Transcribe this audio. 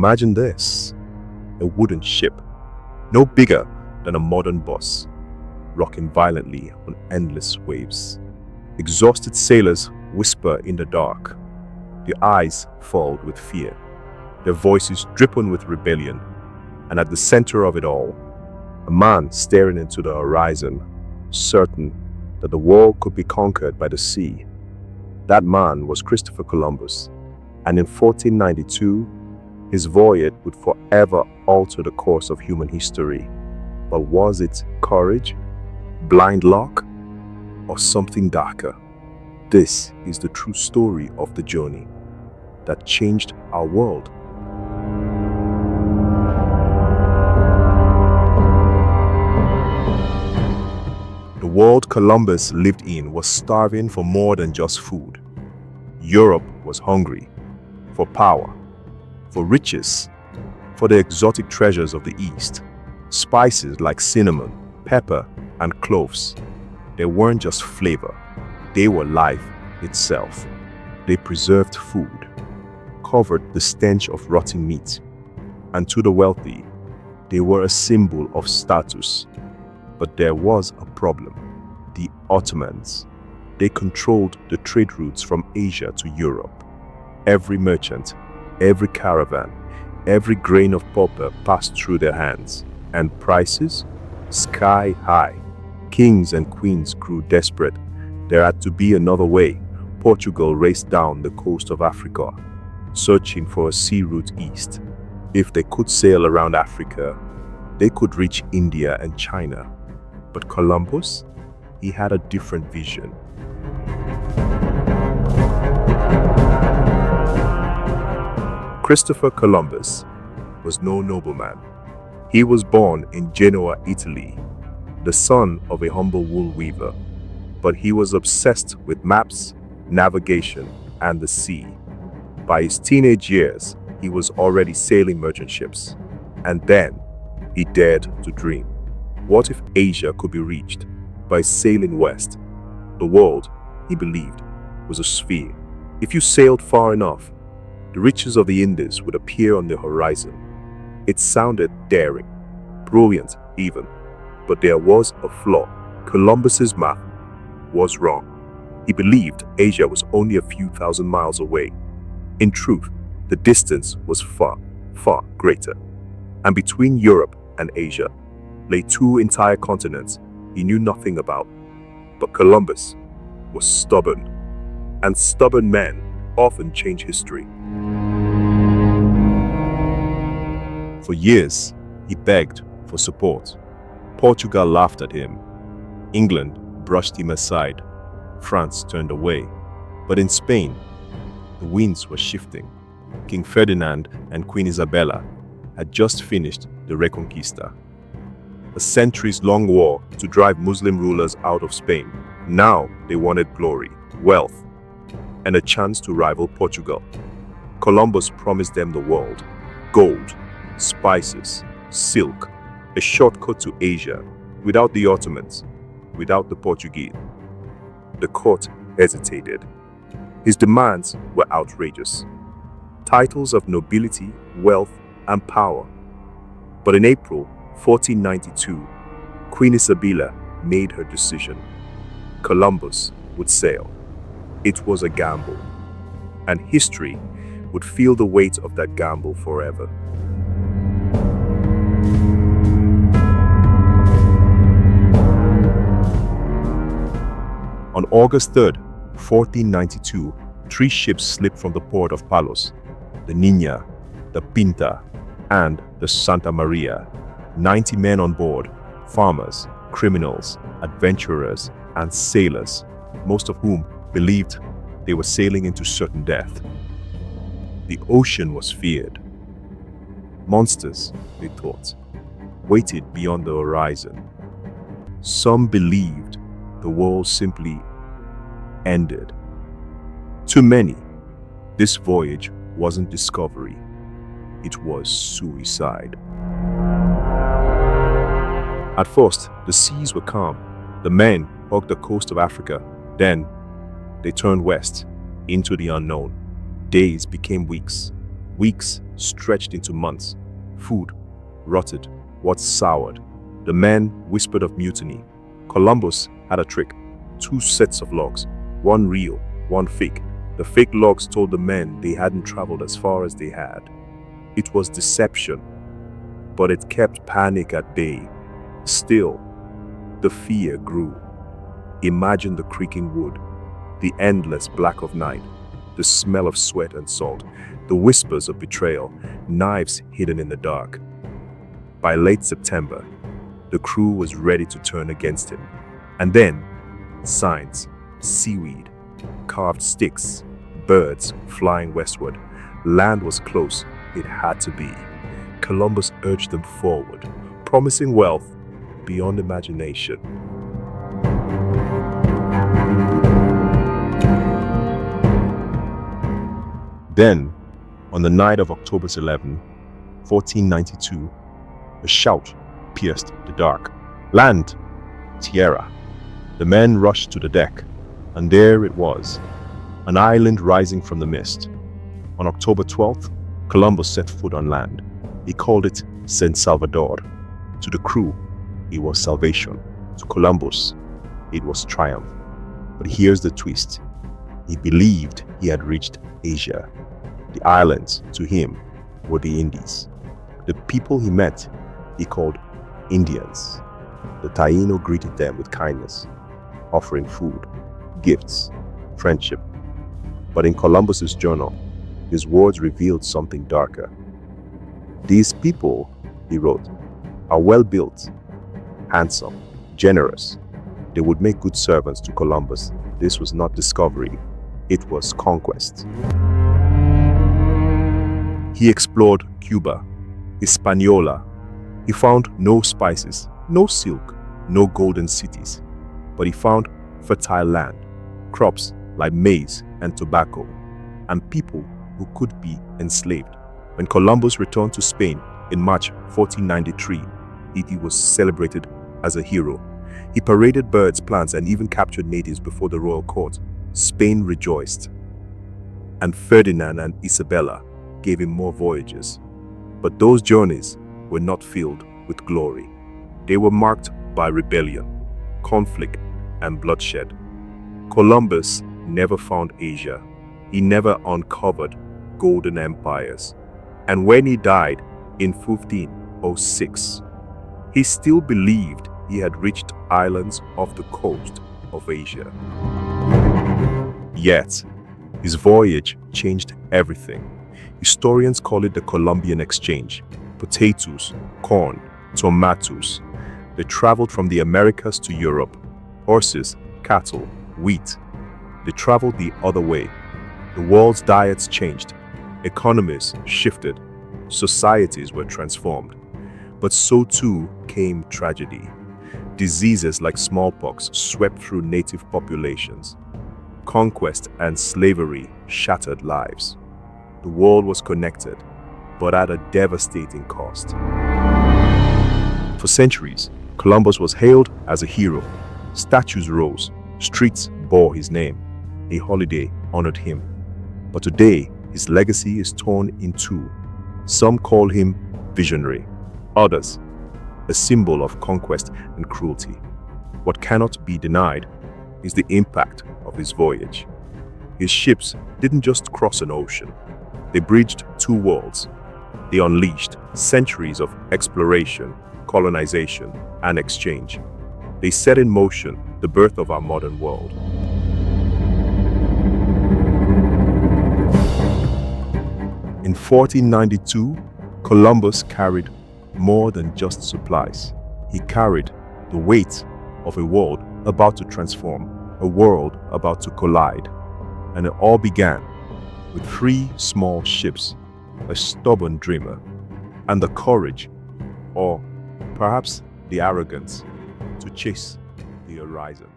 Imagine this: a wooden ship, no bigger than a modern bus, rocking violently on endless waves. Exhausted sailors whisper in the dark, their eyes filled with fear, their voices dripping with rebellion, and at the center of it all, a man staring into the horizon, certain that the world could be conquered by the sea. That man was Christopher Columbus, and in 1492, his voyage would forever alter the course of human history. But was it courage, blind luck, or something darker? This is the true story of the journey that changed our world. The world Columbus lived in was starving for more than just food. Europe was hungry for power, for riches, for the exotic treasures of the East. Spices like cinnamon, pepper, and cloves. They weren't just flavor, they were life itself. They preserved food, covered the stench of rotting meat, and to the wealthy, they were a symbol of status. But there was a problem. The Ottomans. They controlled the trade routes from Asia to Europe. Every merchant, every caravan, every grain of pulp passed through their hands, and prices sky high. Kings and queens grew desperate. There had to be another way. Portugal raced down the coast of Africa, searching for a sea route east. If they could sail around Africa, they could reach India and China. But Columbus, he had a different vision. Christopher Columbus was no nobleman. He was born in Genoa, Italy, the son of a humble wool weaver. But he was obsessed with maps, navigation, and the sea. By his teenage years, he was already sailing merchant ships. And then, he dared to dream. What if Asia could be reached by sailing west? The world, he believed, was a sphere. If you sailed far enough, the riches of the Indies would appear on the horizon. It sounded daring, brilliant even, but there was a flaw. Columbus's math was wrong. He believed Asia was only a few thousand miles away. In truth, the distance was far, far greater. And between Europe and Asia lay two entire continents he knew nothing about. But Columbus was stubborn, and stubborn men often change history. For years, he begged for support. Portugal laughed at him. England brushed him aside. France turned away. But in Spain, the winds were shifting. King Ferdinand and Queen Isabella had just finished the Reconquista, a centuries-long war to drive Muslim rulers out of Spain. Now they wanted glory, wealth, and a chance to rival Portugal. Columbus promised them the world: gold, spices, silk, a shortcut to Asia, without the Ottomans, without the Portuguese. The court hesitated. His demands were outrageous. Titles of nobility, wealth, and power. But in April 1492, Queen Isabella made her decision. Columbus would sail. It was a gamble, and history would feel the weight of that gamble forever. On August 3rd, 1492, 3 ships slipped from the port of Palos: the Niña, the Pinta, and the Santa Maria. 90 men on board, farmers, criminals, adventurers, and sailors, most of whom believed they were sailing into certain death. The ocean was feared. Monsters, they thought, waited beyond the horizon. Some believed the world simply ended. To many, this voyage wasn't discovery, it was suicide. At first, the seas were calm. The men hugged the coast of Africa. Then, they turned west, into the unknown. Days became weeks. Weeks stretched into months. Food rotted, what soured. The men whispered of mutiny. Columbus had a trick. 2 sets of logs, one real, one fake. The fake logs told the men they hadn't traveled as far as they had. It was deception, but it kept panic at bay. Still, the fear grew. Imagine the creaking wood, the endless black of night, the smell of sweat and salt, the whispers of betrayal, knives hidden in the dark. By late September, the crew was ready to turn against him. And then, signs, seaweed, carved sticks, birds flying westward. Land was close, it had to be. Columbus urged them forward, promising wealth beyond imagination. Then, on the night of October 11, 1492, a shout pierced the dark. Land! Tierra! The men rushed to the deck, and there it was, an island rising from the mist. On October 12th, Columbus set foot on land. He called it San Salvador. To the crew, it was salvation. To Columbus, it was triumph. But here's the twist. He believed he had reached Asia. The islands, to him, were the Indies. The people he met, he called Indians. The Taino greeted them with kindness, offering food, gifts, friendship. But in Columbus's journal, his words revealed something darker. These people, he wrote, are well built, handsome, generous. They would make good servants to Columbus. This was not discovery, it was conquest. He explored Cuba, Hispaniola. He found no spices, no silk, no golden cities. But he found fertile land, crops like maize and tobacco, and people who could be enslaved. When Columbus returned to Spain in March 1493, he was celebrated as a hero. He paraded birds, plants, and even captured natives before the royal court. Spain rejoiced. And Ferdinand and Isabella gave him more voyages. But those journeys were not filled with glory. They were marked by rebellion, conflict, and bloodshed. Columbus never found Asia. He never uncovered golden empires. And when he died in 1506, he still believed he had reached islands off the coast of Asia. Yet, his voyage changed everything. Historians call it the Columbian Exchange. Potatoes, corn, tomatoes. They traveled from the Americas to Europe. Horses, cattle, wheat. They traveled the other way. The world's diets changed. Economies shifted. Societies were transformed. But so too came tragedy. Diseases like smallpox swept through native populations. Conquest and slavery shattered lives. The world was connected, but at a devastating cost. For centuries, Columbus was hailed as a hero. Statues rose, streets bore his name. A holiday honored him. But today, his legacy is torn in two. Some call him visionary, others a symbol of conquest and cruelty. What cannot be denied is the impact of his voyage. His ships didn't just cross an ocean. They bridged 2 worlds. They unleashed centuries of exploration, colonization, and exchange. They set in motion the birth of our modern world. In 1492, Columbus carried more than just supplies. He carried the weight of a world about to transform, a world about to collide. And it all began with 3 small ships, a stubborn dreamer, and the courage, or perhaps the arrogance, to chase the horizon.